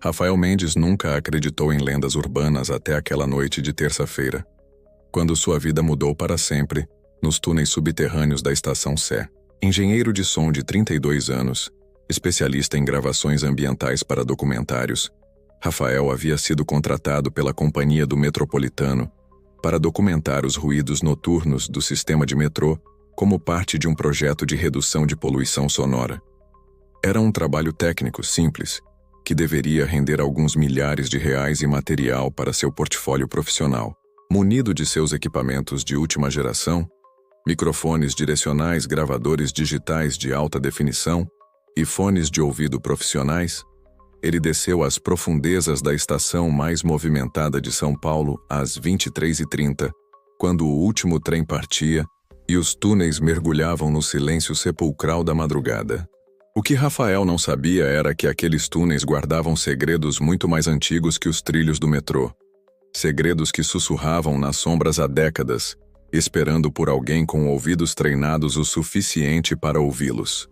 Rafael Mendes nunca acreditou em lendas urbanas até aquela noite de terça-feira, quando sua vida mudou para sempre nos túneis subterrâneos da Estação Sé. Engenheiro de som de 32 anos, especialista em gravações ambientais para documentários, Rafael havia sido contratado pela Companhia do Metropolitano para documentar os ruídos noturnos do sistema de metrô como parte de um projeto de redução de poluição sonora. Era um trabalho técnico simples, que deveria render alguns milhares de reais em material para seu portfólio profissional. Munido de seus equipamentos de última geração, microfones direcionais, gravadores digitais de alta definição e fones de ouvido profissionais, ele desceu às profundezas da estação mais movimentada de São Paulo às 23h30, quando o último trem partia e os túneis mergulhavam no silêncio sepulcral da madrugada. O que Rafael não sabia era que aqueles túneis guardavam segredos muito mais antigos que os trilhos do metrô. Segredos que sussurravam nas sombras há décadas, esperando por alguém com ouvidos treinados o suficiente para ouvi-los.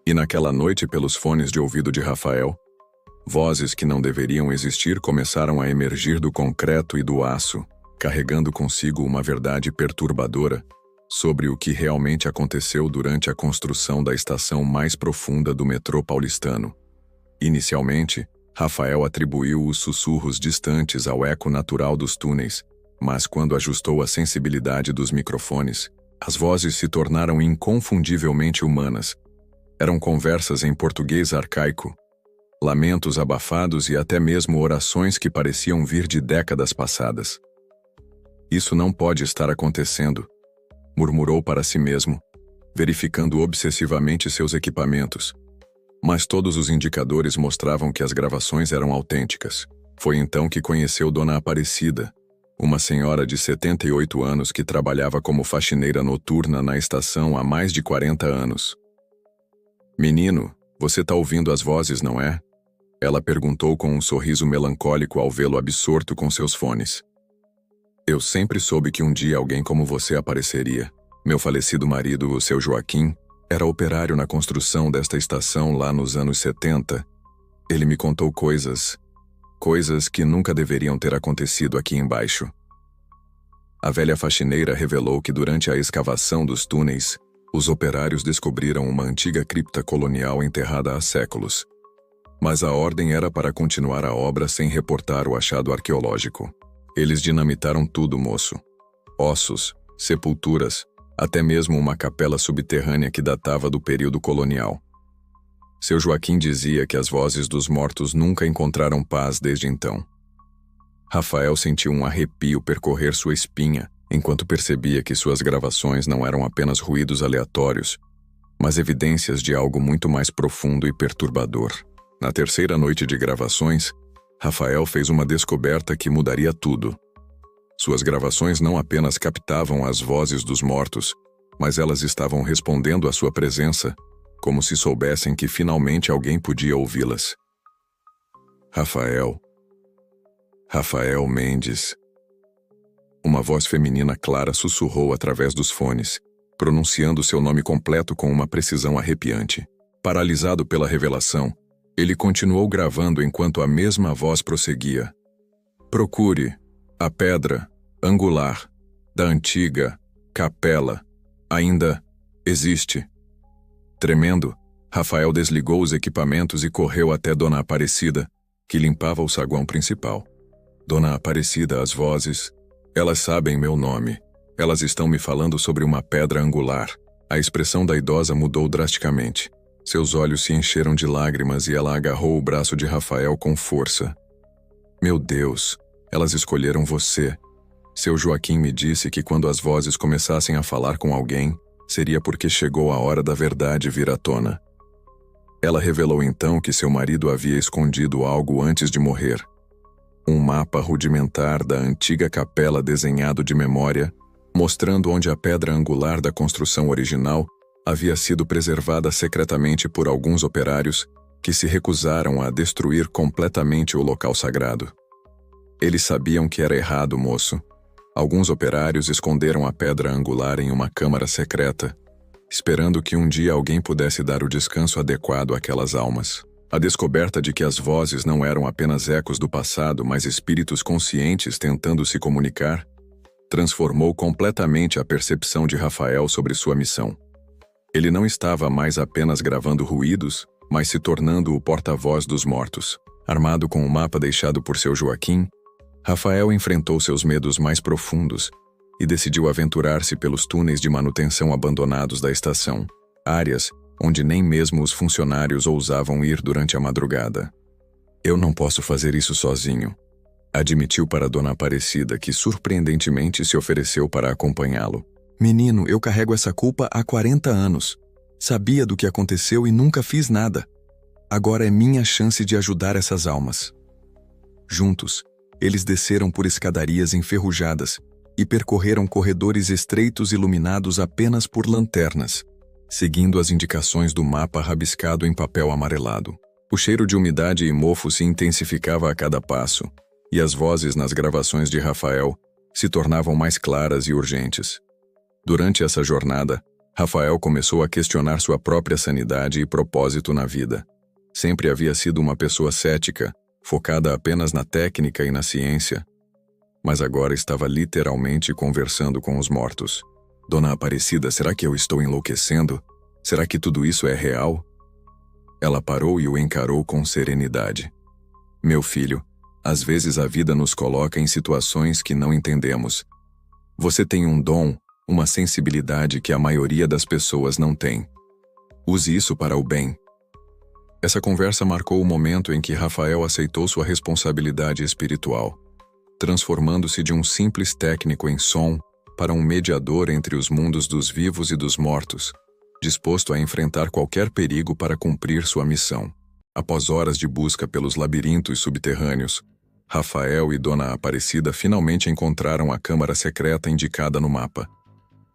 E naquela noite, pelos fones de ouvido de Rafael, vozes que não deveriam existir começaram a emergir do concreto e do aço, carregando consigo uma verdade perturbadora sobre o que realmente aconteceu durante a construção da estação mais profunda do metrô paulistano. Inicialmente, Rafael atribuiu os sussurros distantes ao eco natural dos túneis, mas quando ajustou a sensibilidade dos microfones, as vozes se tornaram inconfundivelmente humanas. Eram conversas em português arcaico, lamentos abafados e até mesmo orações que pareciam vir de décadas passadas. Isso não pode estar acontecendo, murmurou para si mesmo, verificando obsessivamente seus equipamentos. Mas todos os indicadores mostravam que as gravações eram autênticas. Foi então que conheceu Dona Aparecida, uma senhora de 78 anos que trabalhava como faxineira noturna na estação há mais de 40 anos. "Menino, você tá ouvindo as vozes, não é?" Ela perguntou com um sorriso melancólico ao vê-lo absorto com seus fones. "Eu sempre soube que um dia alguém como você apareceria. Meu falecido marido, o seu Joaquim, era operário na construção desta estação lá nos anos 70. Ele me contou coisas que nunca deveriam ter acontecido aqui embaixo." A velha faxineira revelou que durante a escavação dos túneis, os operários descobriram uma antiga cripta colonial enterrada há séculos. Mas a ordem era para continuar a obra sem reportar o achado arqueológico. Eles dinamitaram tudo, moço. Ossos, sepulturas, até mesmo uma capela subterrânea que datava do período colonial. Seu Joaquim dizia que as vozes dos mortos nunca encontraram paz desde então. Rafael sentiu um arrepio percorrer sua espinha, enquanto percebia que suas gravações não eram apenas ruídos aleatórios, mas evidências de algo muito mais profundo e perturbador. Na terceira noite de gravações, Rafael fez uma descoberta que mudaria tudo. Suas gravações não apenas captavam as vozes dos mortos, mas elas estavam respondendo à sua presença, como se soubessem que finalmente alguém podia ouvi-las. Rafael Mendes. Uma voz feminina clara sussurrou através dos fones, pronunciando seu nome completo com uma precisão arrepiante. Paralisado pela revelação, ele continuou gravando enquanto a mesma voz prosseguia. "Procure a pedra angular da antiga capela. Ainda existe." Tremendo, Rafael desligou os equipamentos e correu até Dona Aparecida, que limpava o saguão principal. "Dona Aparecida, as vozes, elas sabem meu nome. Elas estão me falando sobre uma pedra angular." A expressão da idosa mudou drasticamente. Seus olhos se encheram de lágrimas e ela agarrou o braço de Rafael com força. "Meu Deus, elas escolheram você. Seu Joaquim me disse que quando as vozes começassem a falar com alguém, seria porque chegou a hora da verdade vir à tona." Ela revelou então que seu marido havia escondido algo antes de morrer. Um mapa rudimentar da antiga capela desenhado de memória, mostrando onde a pedra angular da construção original havia sido preservada secretamente por alguns operários que se recusaram a destruir completamente o local sagrado. Eles sabiam que era errado, moço. Alguns operários esconderam a pedra angular em uma câmara secreta, esperando que um dia alguém pudesse dar o descanso adequado àquelas almas. A descoberta de que as vozes não eram apenas ecos do passado, mas espíritos conscientes tentando se comunicar, transformou completamente a percepção de Rafael sobre sua missão. Ele não estava mais apenas gravando ruídos, mas se tornando o porta-voz dos mortos. Armado com o mapa deixado por seu Joaquim, Rafael enfrentou seus medos mais profundos e decidiu aventurar-se pelos túneis de manutenção abandonados da estação, áreas onde nem mesmo os funcionários ousavam ir durante a madrugada. Eu não posso fazer isso sozinho, admitiu para Dona Aparecida, que surpreendentemente se ofereceu para acompanhá-lo. Menino, eu carrego essa culpa há 40 anos. Sabia do que aconteceu e nunca fiz nada. Agora é minha chance de ajudar essas almas. Juntos, eles desceram por escadarias enferrujadas e percorreram corredores estreitos iluminados apenas por lanternas, seguindo as indicações do mapa rabiscado em papel amarelado. O cheiro de umidade e mofo se intensificava a cada passo, e as vozes nas gravações de Rafael se tornavam mais claras e urgentes. Durante essa jornada, Rafael começou a questionar sua própria sanidade e propósito na vida. Sempre havia sido uma pessoa cética, focada apenas na técnica e na ciência, mas agora estava literalmente conversando com os mortos. Dona Aparecida, será que eu estou enlouquecendo? Será que tudo isso é real? Ela parou e o encarou com serenidade. Meu filho, às vezes a vida nos coloca em situações que não entendemos. Você tem um dom, uma sensibilidade que a maioria das pessoas não tem. Use isso para o bem. Essa conversa marcou o momento em que Rafael aceitou sua responsabilidade espiritual, transformando-se de um simples técnico em som para um mediador entre os mundos dos vivos e dos mortos, disposto a enfrentar qualquer perigo para cumprir sua missão. Após horas de busca pelos labirintos subterrâneos, Rafael e Dona Aparecida finalmente encontraram a câmara secreta indicada no mapa.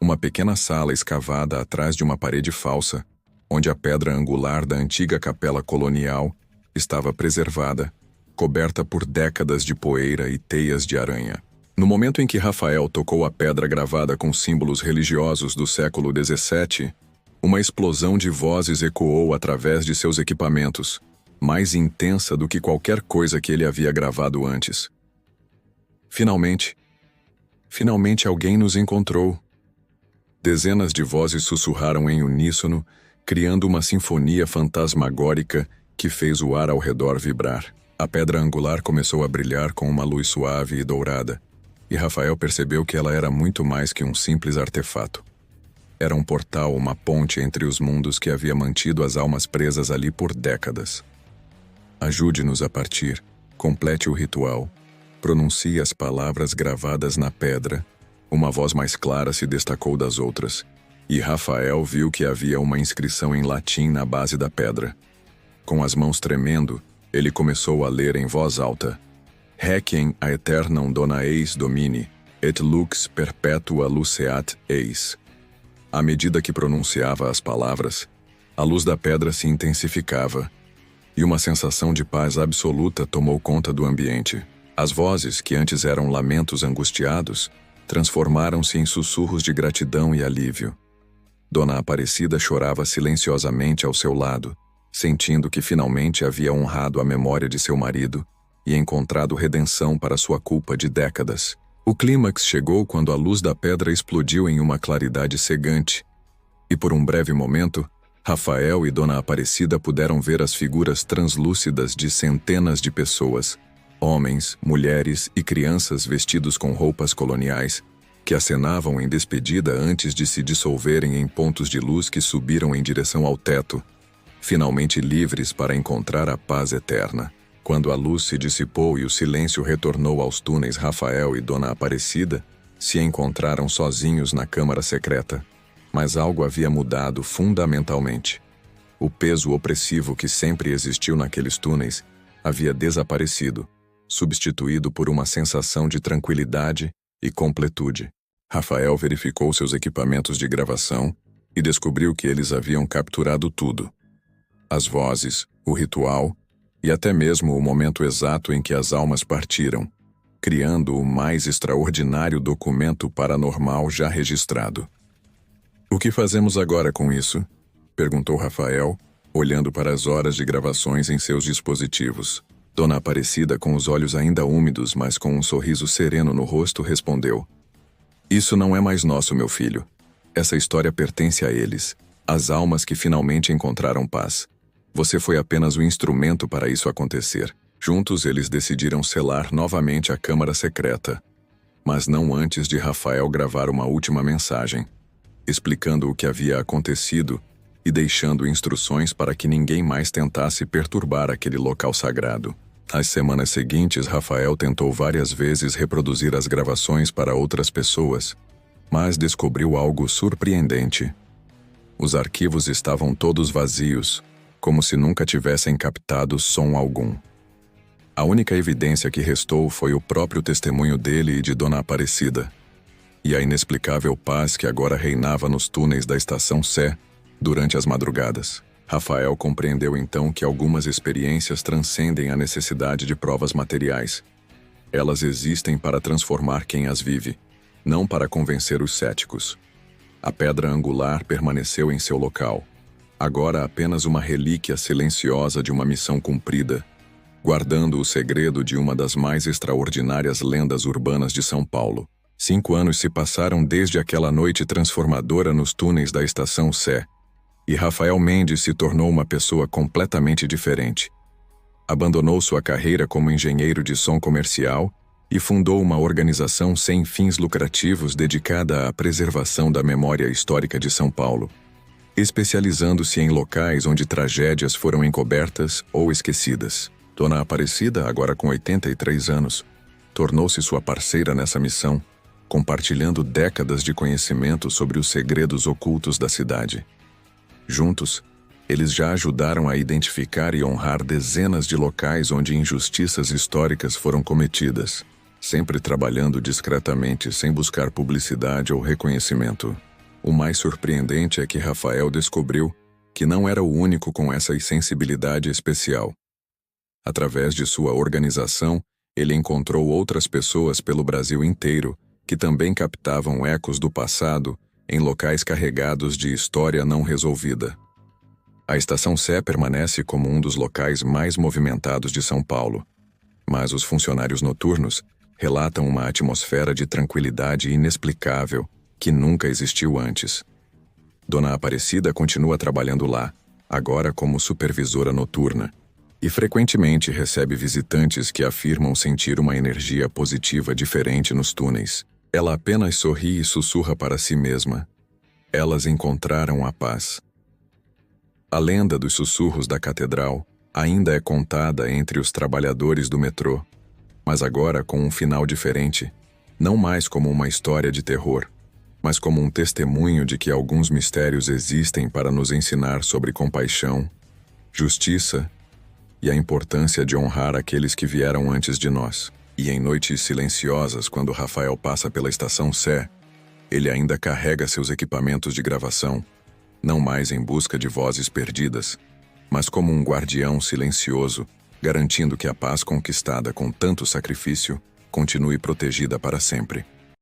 Uma pequena sala escavada atrás de uma parede falsa, onde a pedra angular da antiga capela colonial estava preservada, coberta por décadas de poeira e teias de aranha. No momento em que Rafael tocou a pedra gravada com símbolos religiosos do século XVII, uma explosão de vozes ecoou através de seus equipamentos, mais intensa do que qualquer coisa que ele havia gravado antes. Finalmente alguém nos encontrou. Dezenas de vozes sussurraram em uníssono, criando uma sinfonia fantasmagórica que fez o ar ao redor vibrar. A pedra angular começou a brilhar com uma luz suave e dourada, e Rafael percebeu que ela era muito mais que um simples artefato. Era um portal, uma ponte entre os mundos que havia mantido as almas presas ali por décadas. Ajude-nos a partir, complete o ritual, pronuncie as palavras gravadas na pedra. Uma voz mais clara se destacou das outras, e Rafael viu que havia uma inscrição em latim na base da pedra. Com as mãos tremendo, ele começou a ler em voz alta: Requiem aeternam dona eis domini, et lux perpetua luceat eis. À medida que pronunciava as palavras, a luz da pedra se intensificava, e uma sensação de paz absoluta tomou conta do ambiente. As vozes, que antes eram lamentos angustiados, transformaram-se em sussurros de gratidão e alívio. Dona Aparecida chorava silenciosamente ao seu lado, sentindo que finalmente havia honrado a memória de seu marido e encontrado redenção para sua culpa de décadas. O clímax chegou quando a luz da pedra explodiu em uma claridade cegante, e por um breve momento, Rafael e Dona Aparecida puderam ver as figuras translúcidas de centenas de pessoas, homens, mulheres e crianças vestidos com roupas coloniais, que acenavam em despedida antes de se dissolverem em pontos de luz que subiram em direção ao teto, finalmente livres para encontrar a paz eterna. Quando a luz se dissipou e o silêncio retornou aos túneis, Rafael e Dona Aparecida se encontraram sozinhos na câmara secreta. Mas algo havia mudado fundamentalmente. O peso opressivo que sempre existiu naqueles túneis havia desaparecido, substituído por uma sensação de tranquilidade e completude. Rafael verificou seus equipamentos de gravação e descobriu que eles haviam capturado tudo: as vozes, o ritual e até mesmo o momento exato em que as almas partiram, criando o mais extraordinário documento paranormal já registrado. O que fazemos agora com isso? Perguntou Rafael, olhando para as horas de gravações em seus dispositivos. Dona Aparecida, com os olhos ainda úmidos, mas com um sorriso sereno no rosto, respondeu: "Isso não é mais nosso, meu filho. Essa história pertence a eles, às almas que finalmente encontraram paz. Você foi apenas o instrumento para isso acontecer." Juntos eles decidiram selar novamente a Câmara Secreta, mas não antes de Rafael gravar uma última mensagem, explicando o que havia acontecido e deixando instruções para que ninguém mais tentasse perturbar aquele local sagrado. As semanas seguintes, Rafael tentou várias vezes reproduzir as gravações para outras pessoas, mas descobriu algo surpreendente. Os arquivos estavam todos vazios, como se nunca tivessem captado som algum. A única evidência que restou foi o próprio testemunho dele e de Dona Aparecida, e a inexplicável paz que agora reinava nos túneis da Estação Sé durante as madrugadas. Rafael compreendeu então que algumas experiências transcendem a necessidade de provas materiais. Elas existem para transformar quem as vive, não para convencer os céticos. A pedra angular permaneceu em seu local, agora apenas uma relíquia silenciosa de uma missão cumprida, guardando o segredo de uma das mais extraordinárias lendas urbanas de São Paulo. 5 anos se passaram desde aquela noite transformadora nos túneis da Estação Sé, e Rafael Mendes se tornou uma pessoa completamente diferente. Abandonou sua carreira como engenheiro de som comercial e fundou uma organização sem fins lucrativos dedicada à preservação da memória histórica de São Paulo, especializando-se em locais onde tragédias foram encobertas ou esquecidas. Dona Aparecida, agora com 83 anos, tornou-se sua parceira nessa missão, compartilhando décadas de conhecimento sobre os segredos ocultos da cidade. Juntos, eles já ajudaram a identificar e honrar dezenas de locais onde injustiças históricas foram cometidas, sempre trabalhando discretamente sem buscar publicidade ou reconhecimento. O mais surpreendente é que Rafael descobriu que não era o único com essa sensibilidade especial. Através de sua organização, ele encontrou outras pessoas pelo Brasil inteiro que também captavam ecos do passado em locais carregados de história não resolvida. A Estação Sé permanece como um dos locais mais movimentados de São Paulo, mas os funcionários noturnos relatam uma atmosfera de tranquilidade inexplicável que nunca existiu antes. Dona Aparecida continua trabalhando lá, agora como supervisora noturna, e frequentemente recebe visitantes que afirmam sentir uma energia positiva diferente nos túneis. Ela apenas sorri e sussurra para si mesma: "Elas encontraram a paz." A lenda dos sussurros da catedral ainda é contada entre os trabalhadores do metrô, mas agora com um final diferente, não mais como uma história de terror, mas como um testemunho de que alguns mistérios existem para nos ensinar sobre compaixão, justiça e a importância de honrar aqueles que vieram antes de nós. E em noites silenciosas, quando Rafael passa pela Estação Sé, ele ainda carrega seus equipamentos de gravação, não mais em busca de vozes perdidas, mas como um guardião silencioso, garantindo que a paz conquistada com tanto sacrifício continue protegida para sempre.